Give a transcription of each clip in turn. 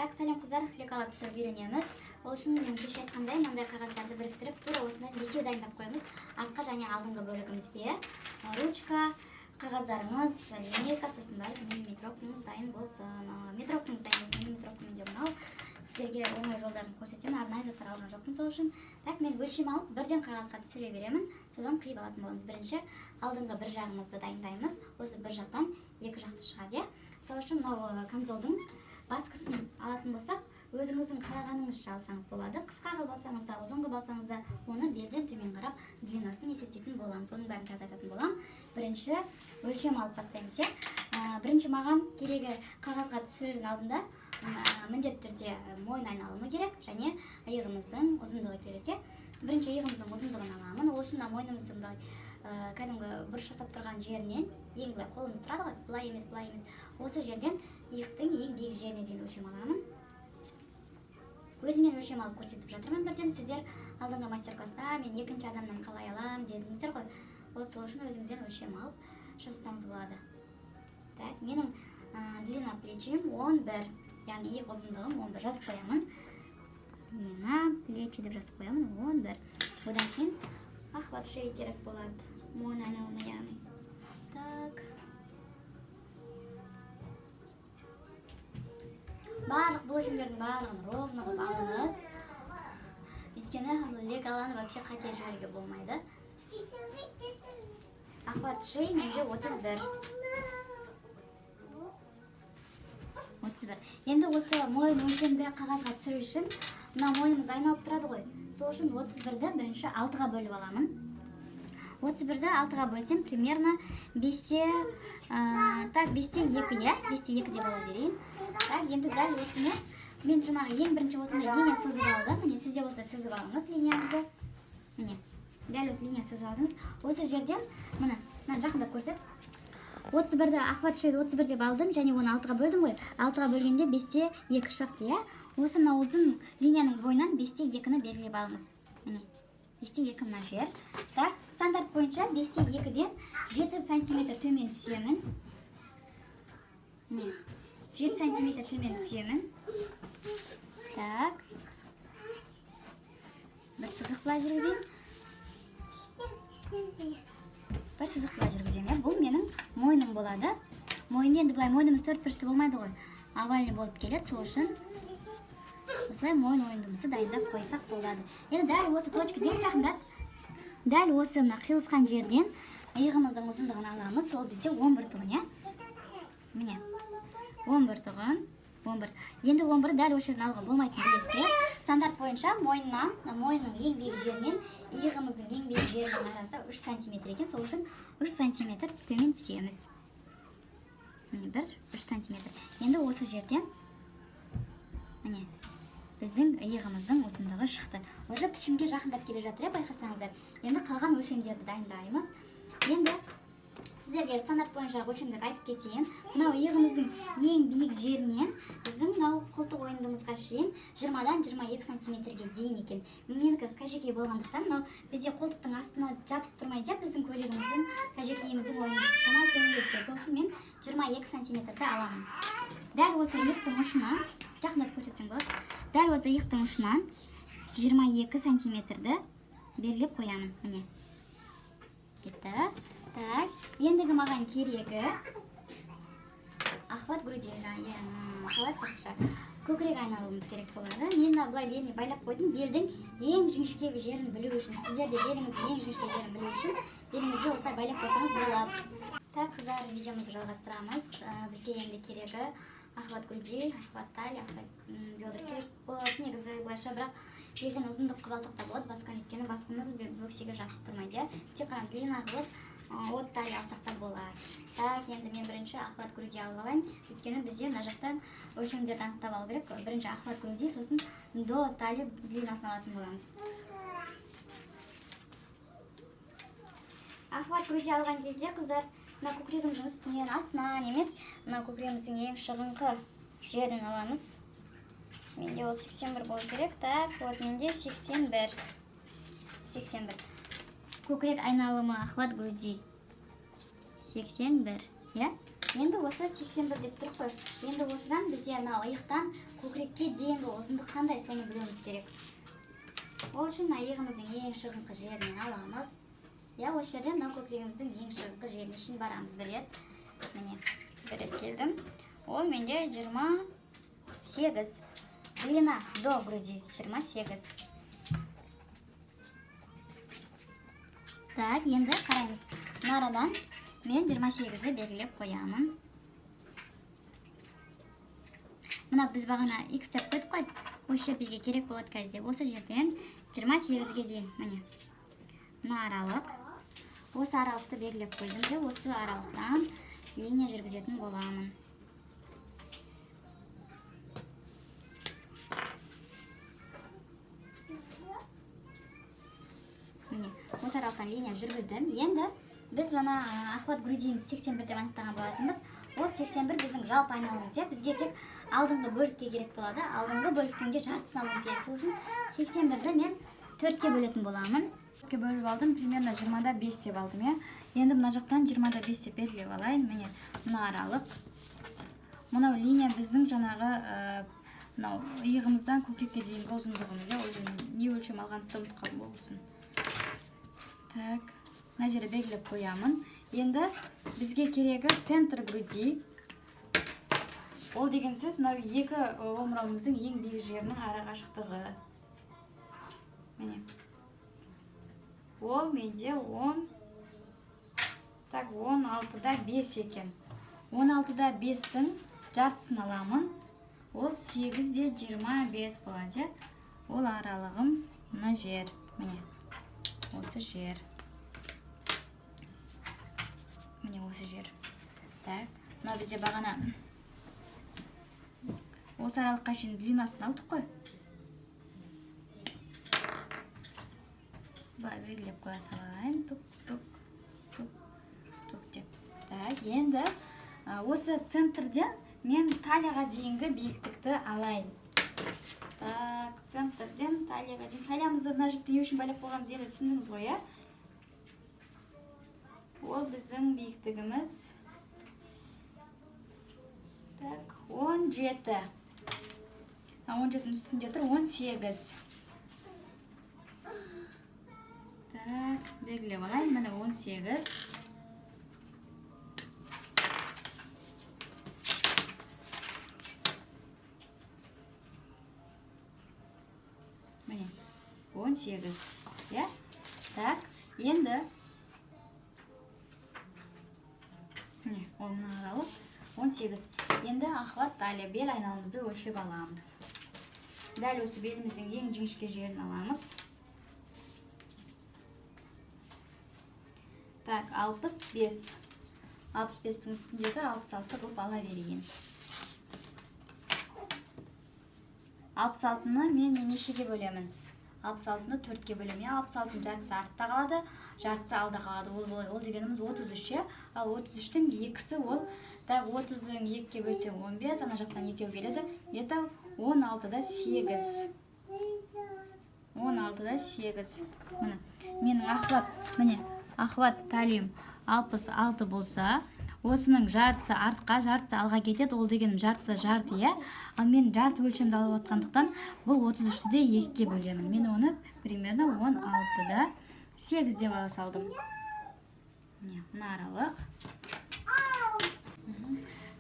Так, сәлем қыздар, лекала түсіріп үйренеміз. Ол үшін мен кеше айтқандай мындай қағаздарды біріктіріп, тура осындай екеу дайындап қоямыз. Артқа және алдыңғы бөлігімізге ручка, қағаздарыңыз, линейка, сосын бәрі метропымыз дайын болсын. Метропымыз дайын болсын, метропым деп мынау. Сіздерге оңай жолдарын көрсетемін, арнайы заттар алған жоқпын сол үшін. Так, мен өлшем алып, бірден қағазға түсіре беремін. Содан қиып алатын боламыз. Бірінші алдыңғы бір жағымызды дайындаймыз. Осы бір жақтан екі жақты шығады. Сол үшін мынау камзолдың баскысын алатын болсақ, өзіңіздің қалағаныңызша алсаңыз болады. Қысқа қылып алсаңыз да, ұзын қылып алсаңыз да, оны белден төмен қарап длинасын есептейтін боламыз. Оның бәрін қазір айтатын болам. Бірінші өлшем алып бастаймыз. Бірінші маған керегі қағазға түсірердің алдында міндетті түрде мойын айналымы керек және иығымыздың ұзындығы керек. Бірінші иығымыздың ұзындығын аламын. Ол үшін мойнымыздың кәдімгі бұрыш жасап тұрған жерінен, ең былай қолымыз тұрады ғой, былай емес, осы жерден иықтың ең биік жеріне дейін өлшем аламын. Өзімен өлшем алып көрсетіп жатырмын. Бірден сіздер алдыңғы мастер-класста мен екінші адамнан қалай алам дедіңіздер ғой. Сол үшін өзіңізден өлшем алып жасасаңыз болады. Так, менің длина плечим 11, яғни иық ұзындығым 11 жазып қоямын. Длина плечи деп жазып қоямын 11. Одан кейін охват шеи керек болады. Мойын айналымы яғни. Так. Барлық бұл өлшемдердің барлығын ровно қылып алыңыз. Өйткені лекаланы вообще қате жіберуге болмайды. Охват шеи менде 31. Енді осы мойын өлшемді қағазға түсіру үшін мына мойнымыз айналып тұрады ғой. Сол үшін 31-ді бірінші 6-ға бөліп аламын. 31-ді 6-ға бөлсем примерно 5-те 2, 5-те 2 деп ала берейін. Так, енді дәл осыны мен жаңағы ең бірінші осындай линия сызып алдым. Міне сізде осылай сызып алыңыз линияңызды. Міне, дәл осы линия сызып алдыңыз. Осы жерден мына жақындап көрсет. 31-ді охват шеи 31 деп алдым және оны 6-ға бөлдім ғой. 6-ға бөлгенде 5-те 2 шықты. Осы мына ұзын линияның бойынан 5-те 2-ні белгілеп алыңыз. Міне, 5-те 2 мына жер. Так, стандарт бойынша 5-те 2-ден 7 см төмен түсемін. Міне, 7 см төмен түсемін. Так. Бір сызық былай жүргізейін. Бір сызық былай жүргіземін. Бұл менің мойным болады. Мойын енді былай мойнымыз төртбұрышты болмайды ғой. Овальный болып келеді, сол үшін осылай мойын ойындымызды дайындап қойсақ болады. Енді дәл осы точкадан жақындап, дәл осы мына қиылысқан жерден иығымыздың ұзындығын аламыз. Ол бізде 11 тұғын, Міне, 11 тұғын. 11. Енді 11 дәл осы жерден алуға болмайтын білесіздер. Стандарт бойынша мойынның ең биік жерінен иығымыздың ең биік жерінің арасы 3 см екен. Сол үшін 3 см төмен түсеміз. Міне 3 см. Енді осы жерден міне біздің иығымыздың ұзындығы шықты. Уже пішімге жақындап келе жатыр, байқасаңыздар. Енді қалған өлшемдерді дайындаймыз. Енді сіздерге стандарт бойынша өлшемдерді айтып кетейін. Мынау иығымыздың ең биік жерінен біздің мынау қолтық ойындымызға шейін 20-дан 22 см-ге дейін екен. Менікі кәжекей болғандықтан, мынау бізде қолтықтың астына жабысып тұрмайды, біздің көйлегіміздің, кәжекейіміздің ойындысы шамалы төменге түседі. Сол үшін мен 22 см-ді аламын. Дәл осы иықтың ұшынан, жақындап көрсетсең болады. Дәл осы иықтың ұшынан 22 см-ді белгілеп қоямын. Міне. Кетті. Так, ендігі маған керегі охват груди, қалай қашша көкірек айналуымыз керек болады. Мен былай беліне байлап қойдым, белдің ең жіңішке жерін білу үшін. Сіздер де беліңіздің ең жіңішке жерін білу үшін беліңізге осылай байлап қойсаңыз болады. Так, қыздар, видеомызды жалғастырамыз. Бізге енді керегі охват груди, охват талия, охват бедра керек болады. Негізі былайша, бірақ белден ұзындық қылып алсақ та болады. Басқан өйткені басқымыз бөксеге жабысып тұрмайды. Тек қана длина қылып от талия алсақ та болады. Так, енді мен бірінші охват груди алып алайын. Өйткені бізде мына жақтан өлшемдерді анықтап алу керек. Бірінші охват груди, сосын до талия длинасын алатын боламыз. Охват груди алған кезде, қыздар, мына көкірегіміздің үстінен, астынан емес, мына көкірегіміздің ең шығыңқы жерін аламыз. Менде ол 81 болу керек. Так, вот менде 81. Көкірек айналымы охват груди 81, Енді осы 81 деп тұр қой. Енді осыдан бізде мына иықтан көкірекке дейінгі ұзындық қандай, соны білуіміз керек. Ол үшін иығымыздың ең шығыңқы жерінен аламыз. Я осы жерден мына көкірегіміздің ең шығыңқы жеріне шейін барамыз. Бір рет. Міне, бір рет келдім. Ол менде 28. Длина до груди 28. Так, енді қараймыз. Нарадан мен 28-ді белгілеп қоямын. Мына біз бағана X деп қойдық қой. Осы бізге керек болады қазір. Осы жерден 28-ге дейін. Міне. Мына аралық. Осы аралықты белгілеп қойдым де, осы аралықтан линия жүргізетін боламын. Міне, осы аралықтан линия жүргіздім. Енді біз жаңа охват грудиіміз 81 деп анықтаған болатынбыз. Ол 81 біздің жалпы айналымыз. Бізге тек алдыңғы бөлікке керек болады. Алдыңғы бөліктің де жартысын алуымыз керек. Сол үшін 81-ді мен 4-ке бөлетін боламын. 4-ке бөліп алдым, примерно 20-да 5 деп алдым. Енді мына жақтан 20-да 5 деп белгілеп алайын. Міне, мына аралық. Мынау линия біздің жаңағы мынау иығымыздан көкірекке дейінгі ұзындығымыз. Ол не өлшем алғанды ұмытып қалдым болсын. Так, мына жерге белгілеп қоямын. Енді бізге керегі центр груди. Ол деген сөз мынау екі омырауымыздың ең биік жерінің ара қашықтығы. Міне. Ол менде 16-да 5 екен. 16-да 5-тің жартысын аламын. Ол 8-де 25 болады. Ол аралығым мына жер. Міне. Осы жер. Міне осы жер. Так, мына бізде бағана осы аралыққа шейін длинасын алдық қой. Бұлай белгілеп қоя салайын. Тук деп. Так, енді осы центрден мен талияға дейінгі биіктікті алайын. Так, центрден талияға дейін. Талиямызды мына жіпті не үшін байлап қойғанбыз, енді түсіндіңіз ғой, Ол біздің биіктігіміз. Так, 17. 17-дің үстінде тұр, 18. Так, белгілеп алайын, міне 18. Міне, 18. Так, енді міне, ол мына аралық 18. Енді охват талия бел айналымызды өлшеп аламыз. Дәл осы беліміздің ең жіңішке жерін аламыз. Так, 65. 65-тің үстінде тұр, 66 қылып ала берейін. 66-ны мен нешеге бөлемін? 66-ны 4-ке бөлемін. 66-ның жартысы артта қалады, жартысы алда қалады. Ол дегеніміз 33. Ал 33-тің 2-сі ол, так 30-ның 2-ке бөлсең 15, ана жақтан 2 келеді. Это 16-да 8. 16-да 8. Міне, менің охват талием 66 болса, осының жартысы артқа, жартысы алға кетеді. Ол дегенім жартыда жарты, Ал мен жарты өлшемді алып отқандықтан, бұл 33-де 2-ке бөлемін. Мен оны примерно 16-да 8 деп ала салдым. Мына аралық.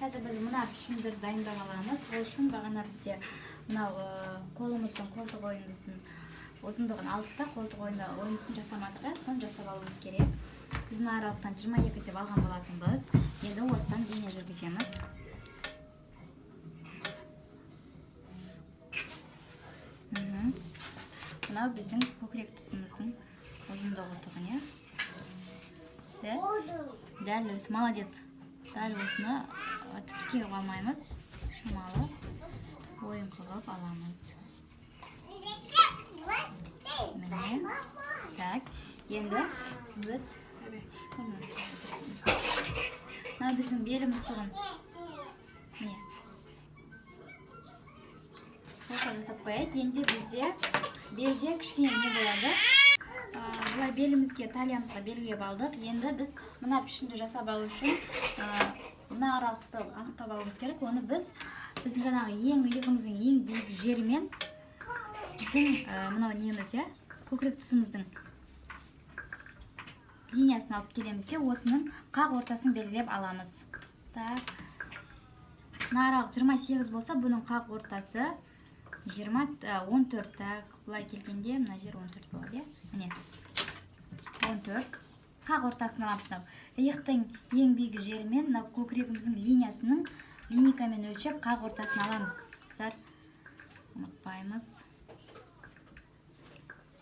Қазір біз мына пішімдерді дайындап аламыз. Ол үшін бағана бізде мынау қолымыздың қолтық ұзындығын алдық та, қолтық ойындысын жасамадық, соны жасап алуымыз керек. Біз мына аралықтан 22 деп алған болатынбыз. Енді осыдан линия жүргіземіз. Мынау біздің көкірек тұсымыздың ұзындығы тұғын, Дәл өз, молодец. Дәл осыны тіпке қалмаймыз. Шамалы ойын қылып аламыз. Міне. Так, енді біз мына біздің беліміз тұғын. Міне. Осылай жасап қояйық. Енді бізде белде кішкене не болады? Бұлай белімізге, талиямызға белгілеп алдық. Енді біз мына пішімді жасап алу үшін мына аралықты анықтап алуымыз керек. Оны біз жаңағы иығымыздың ең биік жерімен біздің мынау неміз, көкірек тұсымыздың линиясын алып келеміз де, осының қақ ортасын белгілеп аламыз. Так. Мына аралық 28 болса, бұның қақ ортасы 14. Так, бұлай келгенде мына жер 14 болады, міне. 14. Қақ ортасын аламыз. Иықтың ең биік жерімен мына көкірегіміздің линиясының линейкамен өлшеп қақ ортасын аламыз. Қыздар, ұмытпаймыз.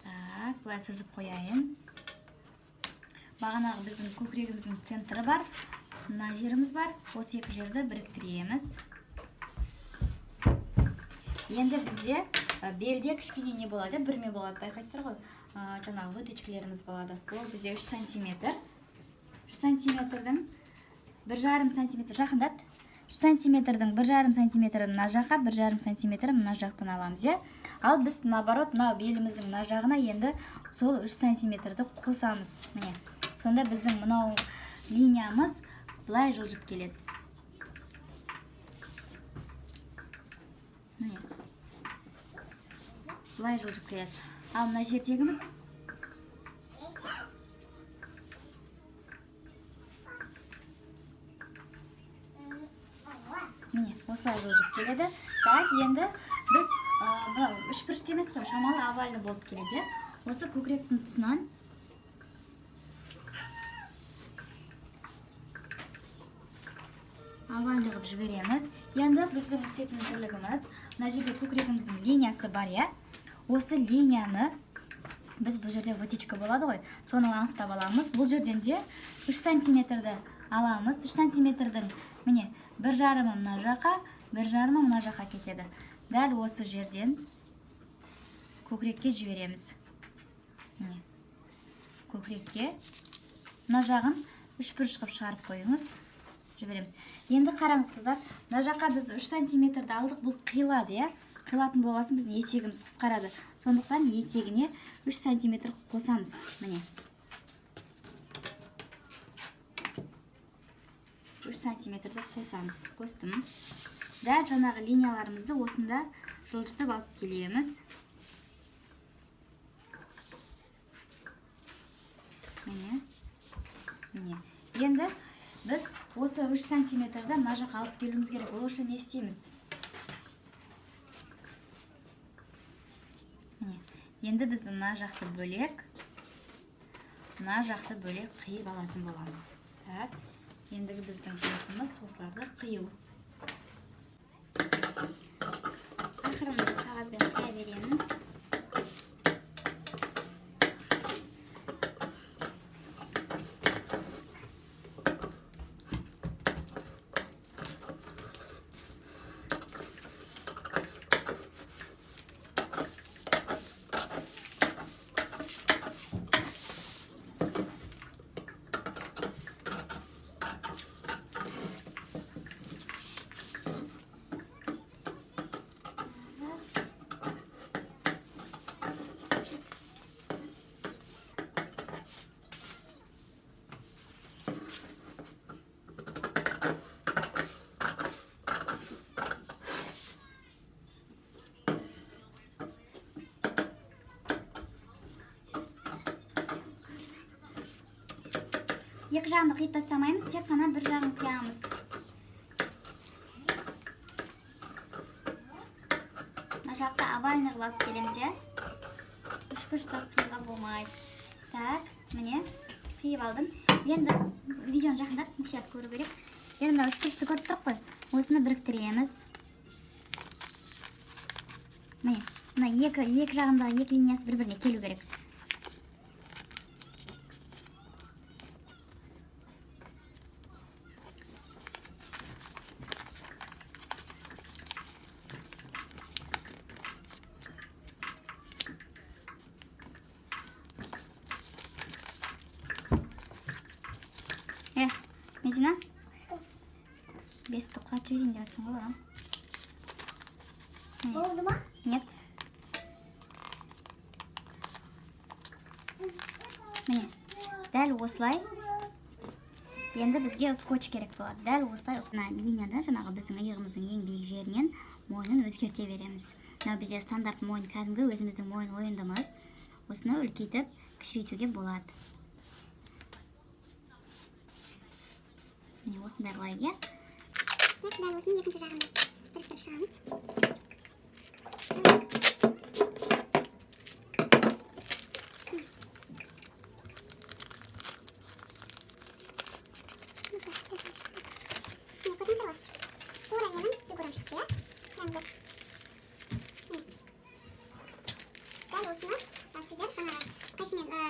Так, бұлай сызып қояйын. Бағанағы біздің көкірегіміздің центрі бар, мына жеріміз бар. Осы екі жерді біріктіреміз. Енді бізде белде кішкене не болады, бүрме болады, байқайсыздар ғой. Жаңағы выточкілеріміз болады. Ол бізде 3 сантиметр. 3 сантиметрдің 1,5 сантиметр жақындат. 3 сантиметрдің 1,5 сантиметрін мына жаққа, 1,5 сантиметрін мына жақтан аламыз. Ал біз наоборот, мына беліміздің мына жағына енді сол 3 сантиметрді қосамыз. Міне. Сонда біздің мынау линиямыз былай жылжып келеді. Міне. Былай жылжып келеді. Ал мына жердегіміз міне, осылай жылжып келеді. Так, енді біз үшбұрышты емес қой, шамалы овальны болып келеді. Осы көкіректің тұсынан овальны қылып жібереміз. Енді біздің істейтін түрлігіміз, мына жерде көкірегіміздің линиясы бар, Осы линияны біз бұл жерде выточка болады ғой, соны анықтап аламыз. Бұл жерден де 3 сантиметрді аламыз. 3 сантиметрдің міне 1,5 мына жаққа, 1,5 мына жаққа кетеді. Дәл осы жерден көкірекке жібереміз. Міне. Көкірекке мына жағын 3 бұрыш қылып шығарып қойыңыз. Жібереміз. Енді қараңыз, қыздар, мына жаққа біз 3 сантиметрді алдық, бұл қиылады, Қиылатын болғасын біздің етегіміз қысқарады. Сондықтан етегіне 3 сантиметр қосамыз. Міне. 3 сантиметрді қосамыз. Қостым. Дәл жаңағы линияларымызды осында жылжытып алып келеміз. Міне. Міне. Енді біз осы 3 сантиметрді мына жаққа алып келуіміз керек. Ол үшін не істейміз? Енді біз мына жақты бөлек қиып алатын боламыз. Так, ендігі біздің жұмысымыз осыларды қию. Ақырын қағазбен қия беремін. Екі жағын қиып тастамаймыз, тек қана бір жағын қиямыз. Мына жақта овальный қылып алып келеміз, Үшбұрышты қиюға болмайды. Так, міне, қиып алдым. Енді видеоны жақындап мұқият көру керек. Енді мына үшбұрышты көріп тұрып қой. Осыны біріктіреміз. Міне, мына екі жағындағы екі линиясы бір-біріне келу керек. Медина? Бесті құлатып жіберейін деп жатсың ғой, Болды ма? Нет. Міне, дәл осылай Endi bizga skotch kerak bo'ladi. Dal осылай liniyada жаңағы біздің иығымыздың ең биік жерінен мойнын өзгерте береміз. Мына бізде стандарт мойын кәдімгі өзіміздің мойын ойындымыз. Осыны үлкейтіп, кішірейтуге болады. Міне осындай қылайық, иә? Дәл осының екінші жағын біріктіріп шығамыз.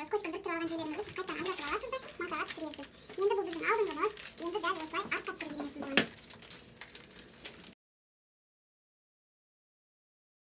Скотчпен біріктіріп алған жерлеріңізді сіз қайтадан ажыратып аласыз да матаға түсіресіз. Енді бұл біздің алдыңғымыз